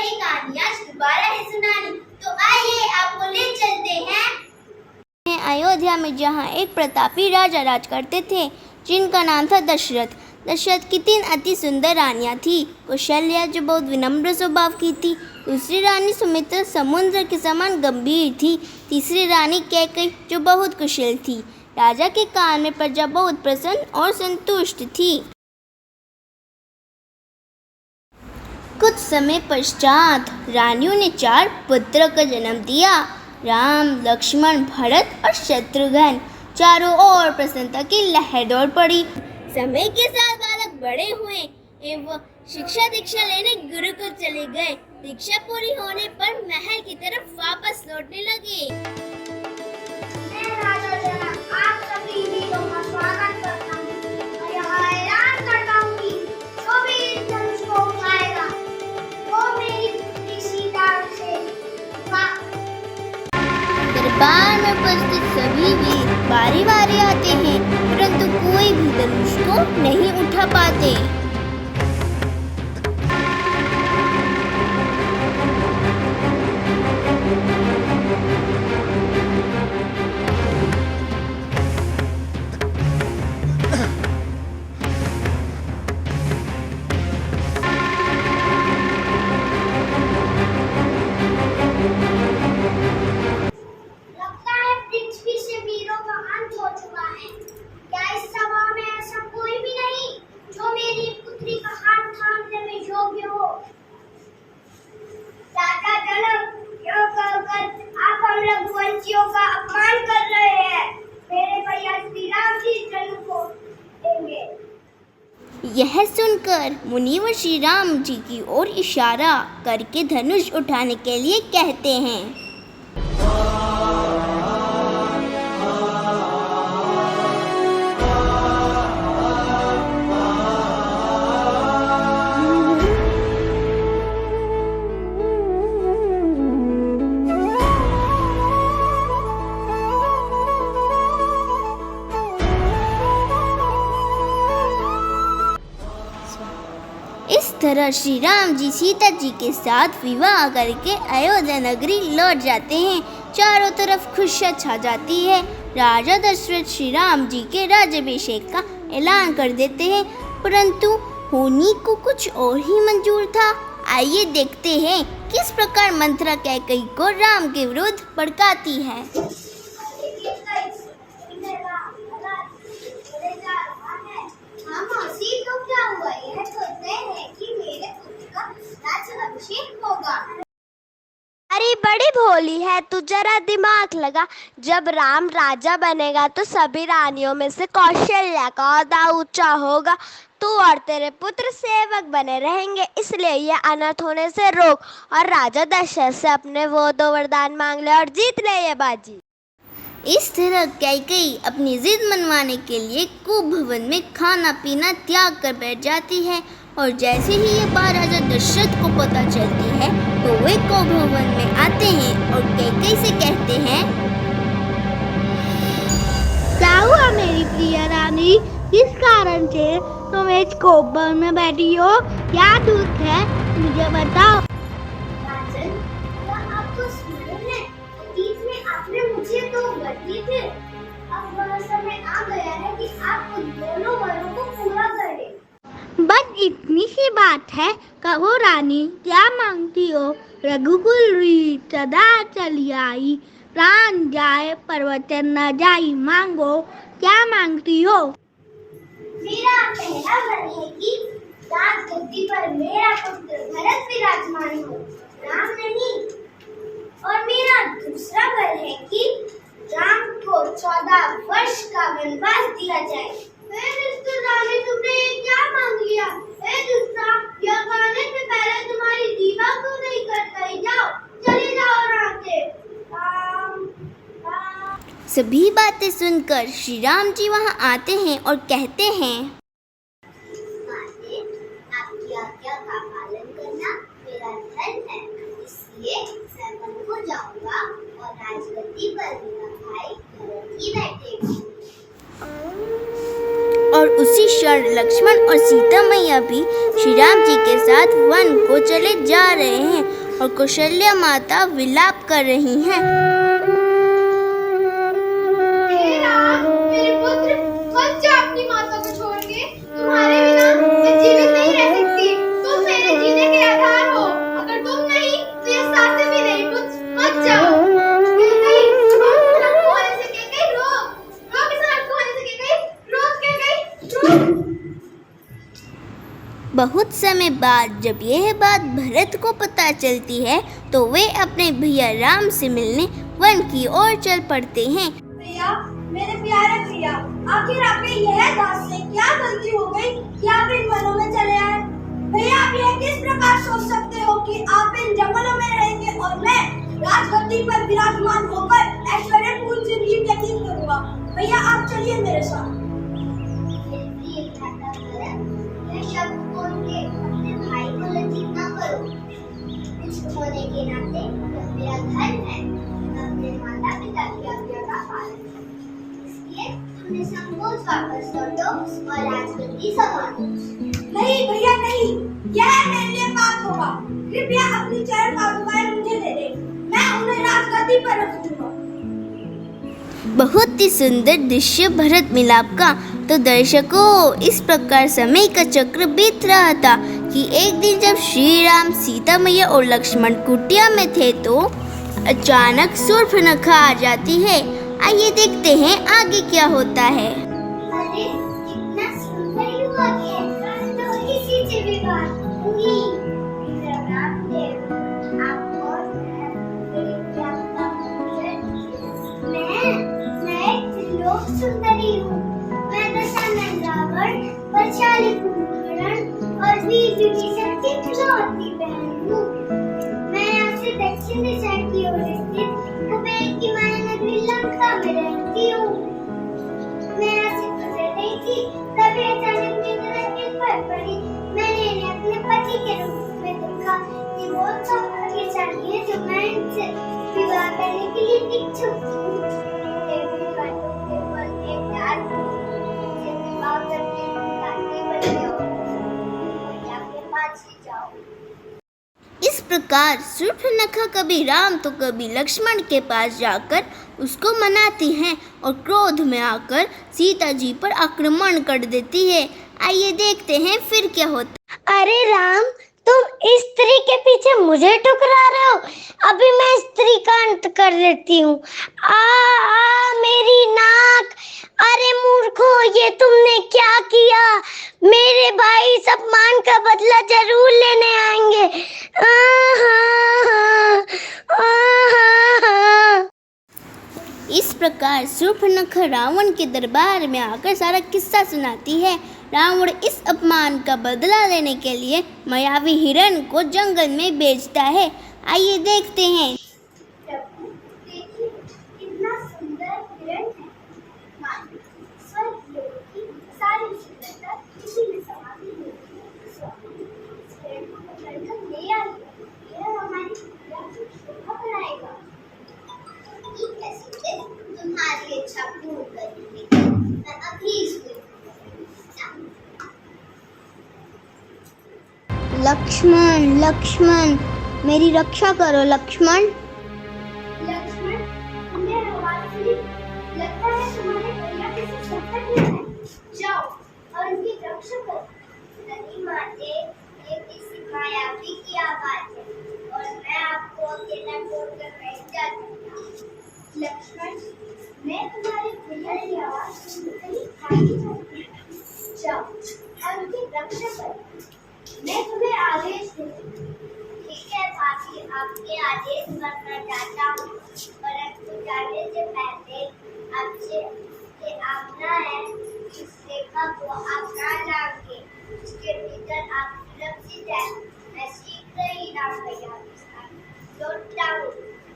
वही कहानी आज दोबारा है सुनानी। तो आइए आपको ले चलते हैं अयोध्या में, जहाँ एक प्रतापी राजा राज करते थे जिनका नाम था दशरथ। दशरथ की 3 अति सुंदर रानियाँ थी। कौशल्या जो बहुत विनम्र स्वभाव की थी, दूसरी रानी सुमित्रा समुद्र के समान गंभीर थी, तीसरी रानी कैकई जो बहुत कुशल थी। राजा के कान में प्रजा बहुत प्रसन्न और संतुष्ट थी। कुछ समय पश्चात रानियों ने 4 पुत्रों का जन्म दिया। राम, लक्ष्मण, भरत और शत्रुघ्न। चारों ओर प्रसन्नता की लहर दौड़ पड़ी। समय के साथ बालक बड़े हुए एवं शिक्षा दीक्षा लेने गुरुकुल चले गए। दीक्षा पूरी होने पर महल की तरफ वापस लौटने लगे। मैं राजा जनक आप सभी वीरों का स्वागत करता हूँ और यह ऐलान करता हूँ कि जो भी इस धनुष को उठाएगा वो मेरी पुत्री सीता से दरबार में उपस्थित सभी वीर बारी बारी आते हैं, परंतु कोई भी धनुष को नहीं उठा पाते। का अपमान कर रहे हैं। मेरे भैया श्री राम जी जन्म को देंगे। यह सुनकर मुनिवर श्री राम जी की ओर इशारा करके धनुष उठाने के लिए कहते हैं। इस तरह श्री राम जी सीता जी के साथ विवाह करके अयोध्या नगरी लौट जाते हैं। चारों तरफ खुशियाँ छा जाती है। राजा दशरथ श्री राम जी के राज्याभिषेक का ऐलान कर देते हैं, परंतु होनी को कुछ और ही मंजूर था। आइए देखते हैं किस प्रकार मंथरा कैकई को राम के विरुद्ध भड़काती है। अरे बड़ी भोली है तू, जरा दिमाग लगा। जब राम राजा बनेगा तो सभी रानियों में से कौशल्या का ओहदा ऊंचा होगा। तू और तेरे पुत्र सेवक बने रहेंगे, इसलिए ये अनर्थ होने से रोक और राजा दशरथ से अपने वो 2 वरदान मांग ले और जीत ले ये बाजी। इस तरह कैकई अपनी जिद मनवाने के लिए कुभवन में खाना पीना त्याग कर बैठ जाती है, और जैसे ही ये बात राजा दशरथ को पता चलती है तो वे कुभवन में आते हैं और कैकई से कहते हैं, क्या हुआ मेरी प्रिय रानी, किस कारण से तुम इस कुभवन में बैठी हो? क्या दुख है मुझे बताओ। आपको स्मरण है अतीत में आपने मुझे 2 वर दिए थे। अब वह समय आ गया है कि आप उन दोनों वरों को पूरा करें। बस इतनी सी बात है, कहो रानी क्या मांगती हो? रघुकुल रीत सदा चली आई, प्राण जाए पर वचन न जाई, मांगो क्या मांगती हो? मेरा पहला वर है कि राजगद्दी पर मेरा पुत्र भरत विराजमान हो, राम नहीं। और मेरा दूसरा वर है कि राम को 14 वर्ष का वनवास दिया जाए। रानी तुमने ये क्या मांग लिया? यह खाने से पहले तुम्हारी दीवा क्यों नहीं कट गई? जाओ चले जाओ राम से। सभी बातें सुनकर श्री राम जी वहां आते हैं और कहते हैं, आपकी आज्ञा का पालन करना मेरा धर्म है, इसलिए मैं वन को जाऊंगा और राजगद्दी पर मेरा भाई भरत ही बैठेगा। और उसी क्षण लक्ष्मण और सीता मैया भी श्री राम जी के साथ वन को चले जा रहे हैं और कौशल्या माता विलाप कर रही हैं। हे राम, मेरे पुत्र, मत जा अपनी माता को छोड़ के। तुम्हारे बिना मैं जीवित नहीं रह सकती। तुम मेरे जीने के आधार हो। अगर तुम नहीं तो ये सांसें भी नहीं। मत जाओ। बहुत समय बाद जब यह बात भरत को पता चलती है तो वे अपने भैया राम से मिलने वन की ओर चल पड़ते हैं। भैया, मेरे प्यारे भैया, आखिर आपके यह दास से क्या गलती हो गई कि आप इन वनों में चले आए? भैया, आप यह किस प्रकार सोच सकते हो कि आप इन जंगलों में रहेंगे और मैं राजगद्दी पर विराजमान होकर ऐश्वर्यपूर्ण जिंदगी व्यतीत करूंगा? भैया, आप चलिए मेरे साथ। शब्द बोल के अपने भाई को लज्जित न करो। इष्ट होने के नाते यह मेरा धर्म है। अपने माता पिता की आज्ञा का पालन करो। इसलिए तुमने संकोच वापस लौटो और राजगद्दी संभालो। नहीं भैया, नहीं, यह मेरे लिए पाप होगा। कृपया अपनी चरण पादुकाएं मुझे दे दे। मैं उन्हें राजगद्दी पर रख दूंगा। बहुत ही सुंदर दृश्य भरत मिलाप का। तो दर्शकों, इस प्रकार समय का चक्र बीत रहा था कि एक दिन जब श्री राम, सीता मैया और लक्ष्मण कुटिया में थे तो अचानक शूर्पणखा आ जाती है। आइए देखते हैं आगे क्या होता है। अरे कितना सुंदर युवक है, तो इसी से विवाह हुई। रामदेव, आप और मेरे प्यार का मैं एक त्रिलोक सुंदरी हूँ। मैं दशानन रावण, वैशाली कुंभकर्ण और वीर विभीषण की इकलौती बहन हूँ। मैं यहाँ से दक्षिण दिशा की ओर स्थित कुबेर की माया नगरी लंका में रहती हूँ। मैं यहाँ से गुजर रही थी, तभी अचानक मेरी नजर पर पड़ी। मैंने इन्हें अपने पति के रूप में देखा कि वो तो भाग्यशाली है जो मैं इनसे विवाह करने के लिए इच्छुक हूँ। इस प्रकार शूर्पणखा कभी राम तो कभी लक्ष्मण के पास जाकर उसको मनाती हैं और क्रोध में आकर सीता जी पर आक्रमण कर देती है। आइए देखते हैं फिर क्या होता। अरे राम, तुम इस स्त्री के पीछे मुझे ठुकरा रहे हो। अभी मैं स्त्री का अंत कर देती हूँ। मेरी नाक। अरे मूर्खो, ये तुमने क्या किया? मेरे भाई इस अपमान का बदला जरूर लेने आएंगे। इस प्रकार शूर्पणखा रावण के दरबार में आकर सारा किस्सा सुनाती है। रावण इस अपमान का बदला लेने के लिए मायावी हिरण को जंगल में बेचता है। आइए देखते हैं। देखिए, कितना सुंदर हिरण है। मानो स्वर्ग लोक की सारी सुंदरता इसी में समाती है। इस हिरण को पकड़कर ले आइए। यह हमारी प्रिया की शोभा बढ़ाएगा। ठीक है सीते, तुम्हारी इच्छा पूर्ण करूंगी। मैं अभी इसको लक्ष्मण, लक्ष्मण, मेरी रक्षा करो लक्ष्मण। लक्ष्मण, तुम्हें आवाज सुनी? लगता है तुम्हारे भैया किसी संकट में है। जाओ और उनकी रक्षा करो। नहीं माते, ये किसी मायावी की आवाज है और मैं आपको अकेला छोड़कर नहीं जा सकता। लक्ष्मण, मैं तुम्हारे भैया की आवाज सुनकर ही खाई जाती हूँ। जाओ और उनकी रक्षा करो। मैं तुम्हें आदेश देती हूँ। ठीक है भाभी, आपके आदेश करना चाहता हूँ, परंतु जाने से पहले आपसे ये आज्ञा है कि इस रेखा को आप ना लांघें। इसके भीतर आप सुरक्षित हैं। मैं शीघ्र ही राम भैया के साथ लौटता हूँ।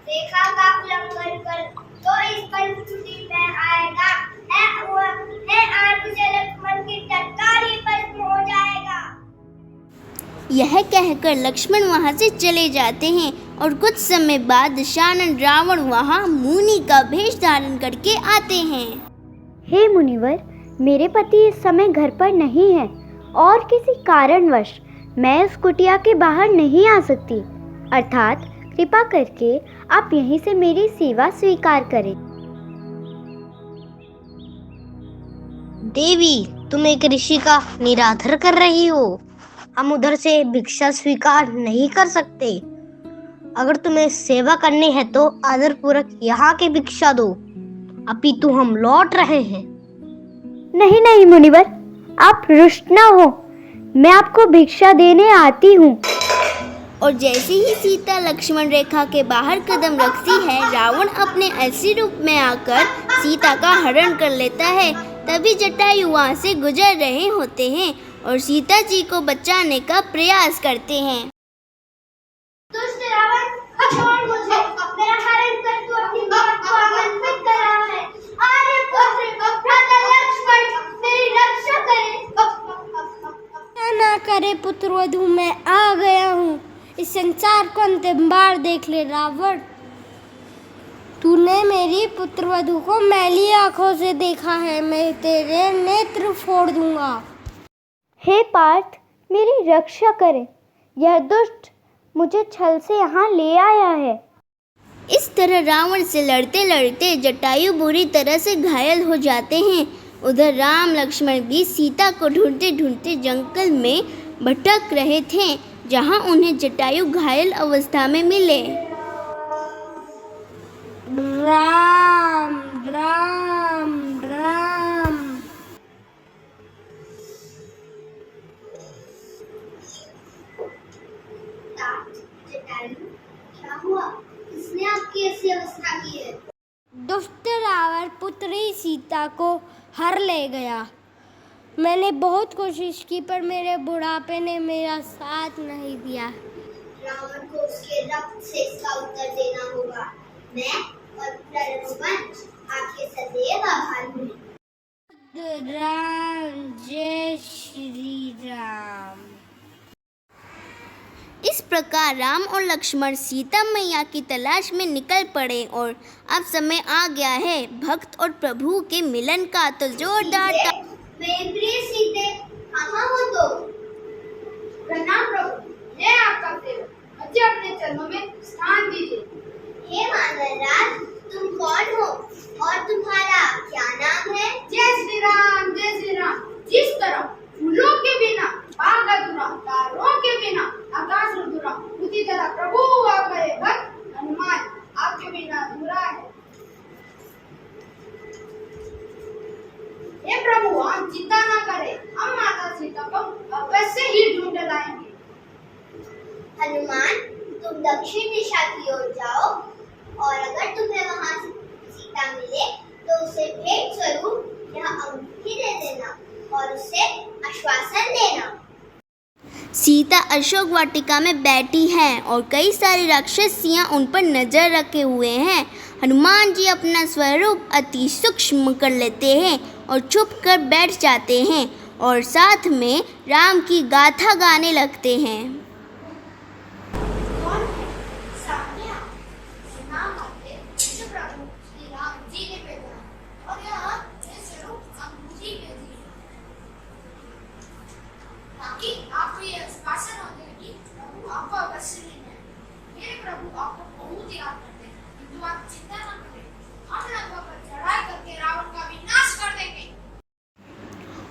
रेखा का उल्लंघन कर तो इस परिस्थिति में आएगा मुझे लक्ष्मण की टटकारी पर हो जाएगा। यह कहकर लक्ष्मण वहां से चले जाते हैं और कुछ समय बाद दशानन रावण वहां मुनि का भेष धारण करके आते हैं। हे मुनिवर, मेरे पति इस समय घर पर नहीं है और किसी कारणवश मैं इस कुटिया के बाहर नहीं आ सकती, अर्थात कृपा करके आप यहीं से मेरी सेवा स्वीकार करें। देवी, तुम एक ऋषि का निरादर कर रही हो। हम उधर से भिक्षा स्वीकार नहीं कर सकते। अगर तुम्हें सेवा करनी है तो आदर पूर्वक यहाँ की भिक्षा दो, अपितु हम लौट रहे हैं। नहीं नहीं मुनिवर, आप रुष्ट ना हो, मैं आपको भिक्षा देने आती हूँ। और जैसे ही सीता लक्ष्मण रेखा के बाहर कदम रखती है, रावण अपने असली रूप में आकर सीता का हरण कर लेता है। तभी जटायु वहाँ से गुजर रहे होते हैं और सीता जी को बचाने का प्रयास करते हैं। दुष्ट रावण, छोड़ मुझे, मेरा हरण कर तू अपनी मौत को आमंत्रित कर रहा है। अरे पुत्र, भ्राता लक्ष्मण, मेरी रक्षा करे। ना करे पुत्रवधू, मैं आ गया हूँ। इस संसार को अंतिम बार देख ले रावण। तूने मेरी पुत्रवधू को मैली आंखों से देखा है, मैं तेरे नेत्र फोड़ दूंगा। हे पार्थ, मेरी रक्षा करें, यह दुष्ट मुझे छल से यहाँ ले आया है। इस तरह रावण से लड़ते लड़ते जटायु बुरी तरह से घायल हो जाते हैं। उधर राम लक्ष्मण भी सीता को ढूंढते ढूंढते जंगल में भटक रहे थे, जहाँ उन्हें जटायु घायल अवस्था में मिले। राम राम राम। जटायु, क्या हुआ? किसने आपकी ऐसी अवस्था की है? दुष्ट रावण पुत्री सीता को हर ले गया। मैंने बहुत कोशिश की पर मेरे बुढ़ापे ने मेरा साथ नहीं दिया। रावण को उसके रक्त से इसका उत्तर देना होगा। मैं और रघुवंश आपके सदैव आभारी हैं। राम, जय श्री राम। इस प्रकार राम और लक्ष्मण सीता मैया की तलाश में निकल पड़े और अब समय आ गया है भक्त और प्रभु के मिलन का। तो जोरदार मेरे प्रिय सीते, कहाँ हो तो? प्रणाम प्रभु, मैं आपका सेवक, मुझे अपने चरणों में स्थान दीजिए। हे मानवराज, तुम कौन हो और तुम्हारा क्या नाम है? जय श्री राम, जय श्री राम। जिस तरह फूलों के बिना बाग अधूरा, तारों के बिना आकाश अधूरा, उसी तरह प्रभु आपका ये भक्त हनुमान आपके बिना अधूरा है। हे प्रभु, आप चिंता न करें, हम माता सीता को अवश्य ही ढूंढ लाएंगे। हनुमान, तुम दक्षिण दिशा की ओर जाओ और अगर तुम्हें वहां सीता मिले तो उसे भेंट स्वरूप यह अंगूठी दे देना और उसे आश्वासन देना। सीता अशोक वाटिका में बैठी हैं और कई सारी राक्षसियां उन पर नजर रखे हुए हैं। हनुमान जी अपना स्वरूप अति सूक्ष्म कर लेते हैं और छुप कर बैठ जाते हैं और साथ में राम की गाथा गाने लगते हैं। कौन है? सामने आओ। नाम आते जो प्रभु श्री राम जी ने भेजा और यहाँ ये स्वरूप अंगूठी के दी ताकि आपको ये आश्वासन हो जाए कि प्रभु आपको अवश्य लेना है। मेरे प्रभु आपको बहुत याद करते हैं, किंतु आप चिंता न करें, हम लंका पर चढ़ाई करके रावण का विनाश कर देंगे।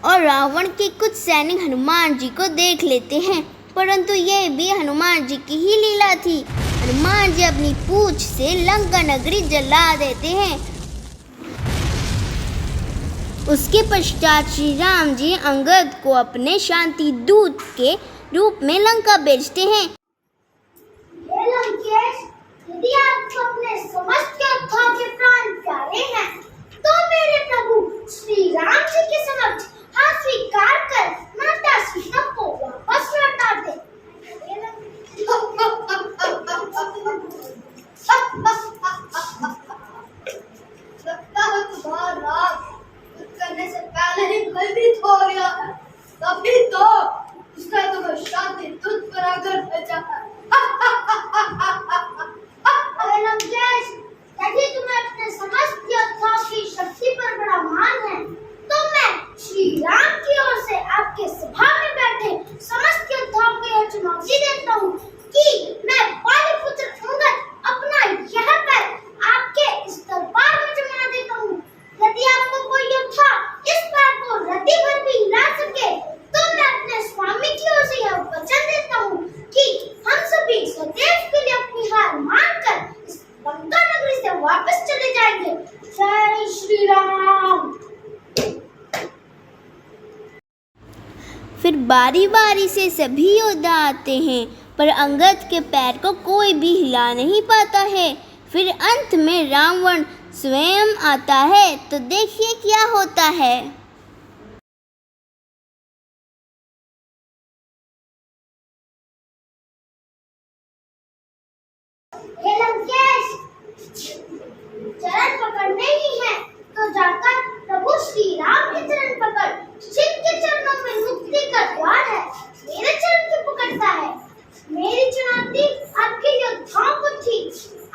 और रावण के कुछ सैनिक हनुमान जी को देख लेते हैं, परंतु यह भी हनुमान जी की ही लीला थी। हनुमान जी अपनी पूंछ से लंका नगरी जला देते हैं। उसके पश्चात श्री राम जी अंगद को अपने शांति दूत के रूप में लंका भेजते हैं। हे लंकेश, यदि आपको अपने समस्त योद्धाओं के प्राण प्यारे हैं तो मेरे प्रभु श्री राम जी के समक्ष हाथ स्वीकार कर माता सीता को वापस लौटा दे। लगता है तुम्हारा राग करने से पहले ही गलती हो गया है, तभी तो उसका तो शांति तुझ पर आकर बचा बारी बारी से सभी योद्धा आते हैं, पर अंगद के पैर को कोई भी हिला नहीं पाता है। फिर अंत में रावण स्वयं आता है, तो देखिए क्या होता है। हे लंकेश, चरण पकड़ने ही है तो जाकर प्रभु श्री राम के चरण पकड़। जिनके चरणों में मुक्ति का द्वार है, मेरे चरण क्यों पकड़ता है? मेरी चुनौती आपके योद्धाओं को थी,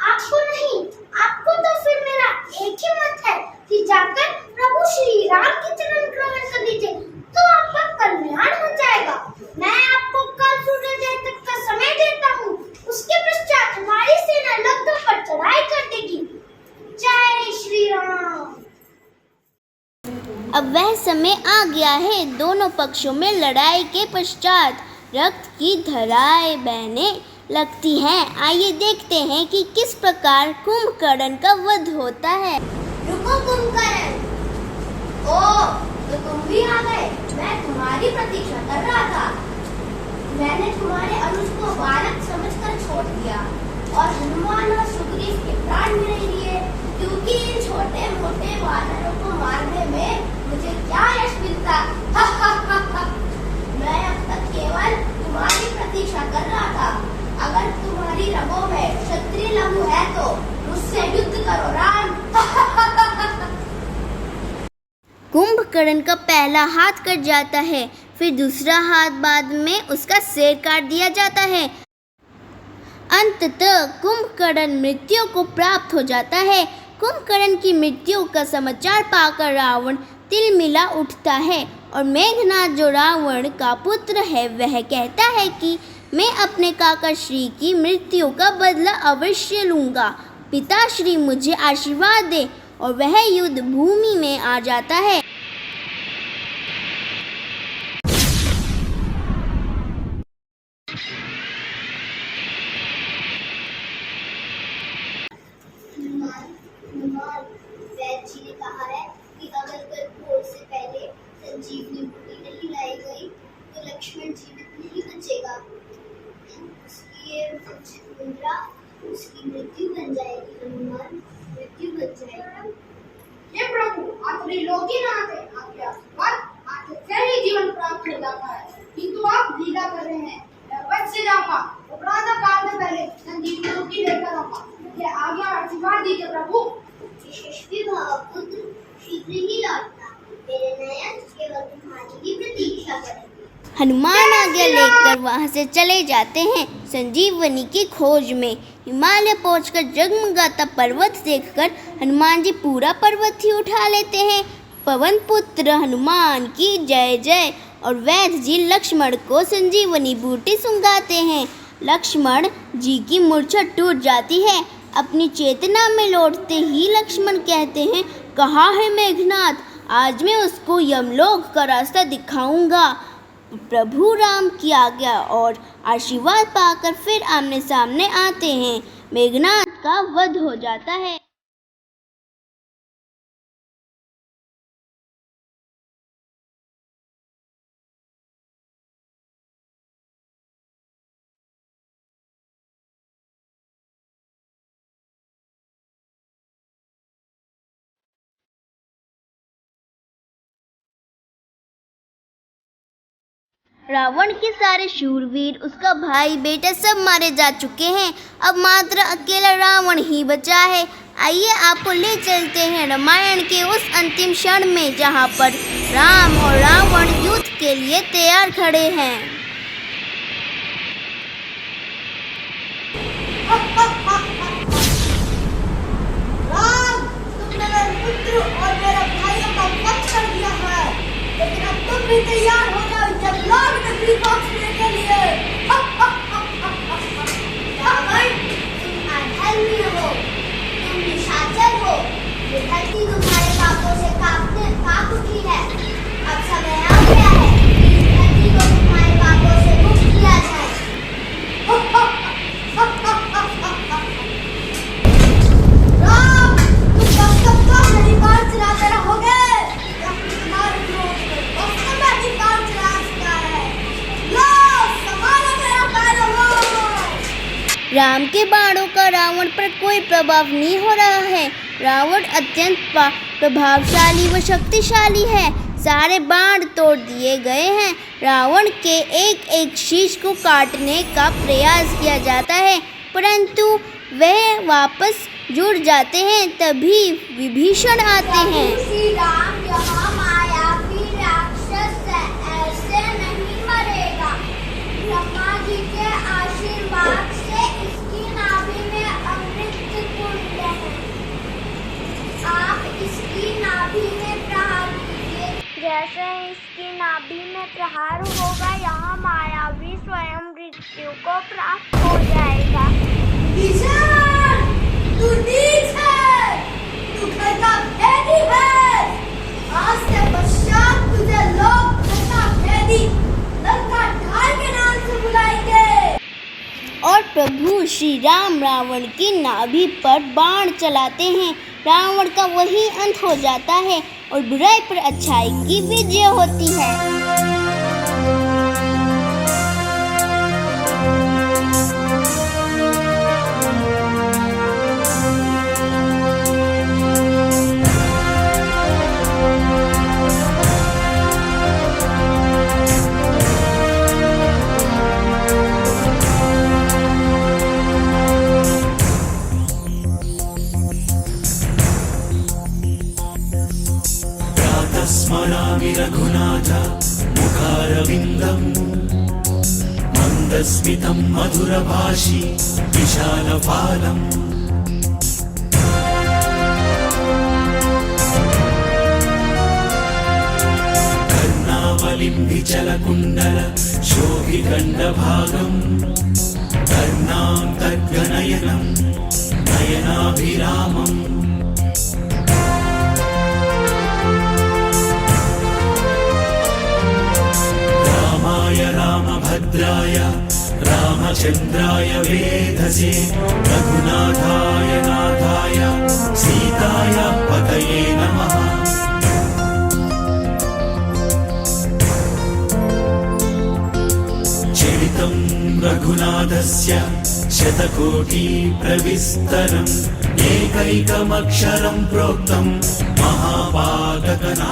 आपको नहीं। आपको तो फिर मेरा एक ही मत है कि जाकर प्रभु श्री राम के चरण ग्रहण कर लीजिए, तो आपका कल्याण हो जाएगा। मैं आपको कल सूर्योदय तक का समय देता हूँ, उसके पश्चात हमारी सेना लद्दों पर चढ़ाई कर देगी। जय श्री राम। अब वह समय आ गया है। दोनों पक्षों में लड़ाई के पश्चात रक्त की धाराएं बहने लगती हैं। आइए देखते हैं कि किस प्रकार कुंभकर्ण का वध होता है। रुको कुंभकर्ण, ओ तो तुम भी आ गए। मैं तुम्हारी प्रतीक्षा कर रहा था। मैंने तुम्हारे अनुज को बालक समझकर छोड़ दिया और हनुमान और सुग्रीव के प्राण भी नहीं लिए, क्योंकि इन छोटे मोटे वानरों को मारने में मुझे क्या यश मिलता। मैं अब तक केवल तुम्हारी प्रतीक्षा कर रहा था। अगर तुम्हारी रगों में क्षत्रिय लहू है तो मुझसे युद्ध करो राम। कुंभकर्ण का पहला हाथ कट जाता है, फिर दूसरा हाथ बाद में उसका सिर काट दिया जाता है। अंततः कुंभकर्ण मृत्यु को प्राप्त हो जाता है। कुंभकर्ण की मृत्यु का समाचार पाकर रावण तिलमिला उठता है और मेघनाद जो रावण का पुत्र है वह कहता है कि मैं अपने काका श्री की मृत्यु का बदला अवश्य लूँगा। पिताश्री मुझे आशीर्वाद दे, और वह युद्ध भूमि में आ जाता है। वैद्य जी ने कहा है कि अगर कल भोर से पहले संजीवनी बूटी नहीं लाई गई तो लक्ष्मण जीवित नहीं बचेगा। उसकी ये मुद्रा उसकी मृत्यु बन जाएगी। हनुमान, मृत्यु बन जाएगी। हे प्रभु, आप त्रिलोकीनाथ हैं, आपके आशीर्वाद आखिर से ही जीवन प्राप्त हो जाता है, किंतु आप लीला कर रहे हैं। मैं वध से जाऊंगा, प्रातः काल से पहले संजीवनी बूटी लेकर आऊंगा। मुझे आज्ञा आशीर्वाद दीजिए प्रभु। यशस्वी भाव पुत्र शीघ्र ही लौटना, मेरे नयन केवल तुम्हारी ही प्रतीक्षा करेंगे। हनुमान आज्ञा लेकर वहां से चले जाते हैं संजीवनी की खोज में। हिमालय पहुंचकर जगमगाता पर्वत देखकर हनुमान जी पूरा पर्वत ही उठा लेते हैं। पवन पुत्र हनुमान की जय जय। और वैद्य जी लक्ष्मण को संजीवनी बूटी सुंघाते हैं। लक्ष्मण जी की मूर्छा टूट जाती है। अपनी चेतना में लौटते ही लक्ष्मण कहते हैं, कहाँ है मेघनाद? आज मैं उसको यमलोक का रास्ता दिखाऊंगा। प्रभु राम की आज्ञा और आशीर्वाद पाकर फिर आमने सामने आते हैं। मेघनाद का वध हो जाता है। रावण के सारे शूरवीर, उसका भाई बेटा सब मारे जा चुके हैं। अब मात्र अकेला रावण ही बचा है। आइए आपको ले चलते हैं रामायण के उस अंतिम क्षण में जहां पर राम और रावण युद्ध के लिए तैयार खड़े हैं। राम, तुमने मेरे पुत्र और मेरे भाइयों का वध कर दिया है, लेकिन अब तुम भी तैयार हो जाओ जमलोक नगरी पहुंचने के लिए। रावण, तुम अधर्मी हो, तुम निशाचर हो। ये धरती तुम्हारे पापों से कांप उठी है। अब समय आ गया है कि इस धरती को तुम्हारे पापों से मुक्त किया जाए। राम, तुम कब तक मेरी कार चलाते रहोगे? अपनी कार में अधिकार चला सकता है। राम के बाणों का रावण पर कोई प्रभाव नहीं हो रहा है। रावण अत्यंत प्रभावशाली व शक्तिशाली है। सारे बाण तोड़ दिए गए हैं। रावण के एक एक शीश को काटने का प्रयास किया जाता है, परंतु वह वापस जुड़ जाते हैं। तभी विभीषण आते हैं। श्री राम यहाँ मायावी राक्षस है, ऐसे नहीं मरेगा। ब्रह्मा जी के आशीर्वाद से इसकी नाभि में अमृत कुंड है। आप इसकी नाभि में प्रहार कीजिए। जैसे ही इसकी नाभि में प्रहार होगा, यहाँ मायावी स्वयं मृत्यु को प्राप्त हो जाएगा। विभीषण, तू नीच है, तू खता भेदी है। आज से पश्चात तुझे लोग खता भेदी, लंका ढाल के नाम से बुलाएंगे। और प्रभु श्री राम रावण की नाभि पर बाण चलाते हैं। रावण का वही अंत हो जाता है और बुराई पर अच्छाई की विजय होती है। स्मरामि रघुनाथ मुखारविन्दम् मन्दस्मितं मधुरभाषि विशालपालम् कर्णावलिं विचलकुण्डल शोभिखण्डभागम् कर्णान्तर्गनयनं नयनाभिरामम् रामभद्राय रामचन्द्राय वेधसे रघुनाथाय नाथाय सीताय पतये नमः। चरितं रघुनाथस्य शतकोटि प्रविस्तरम् एकैकमक्षरं प्रोक्तं महापातकनाशनम्।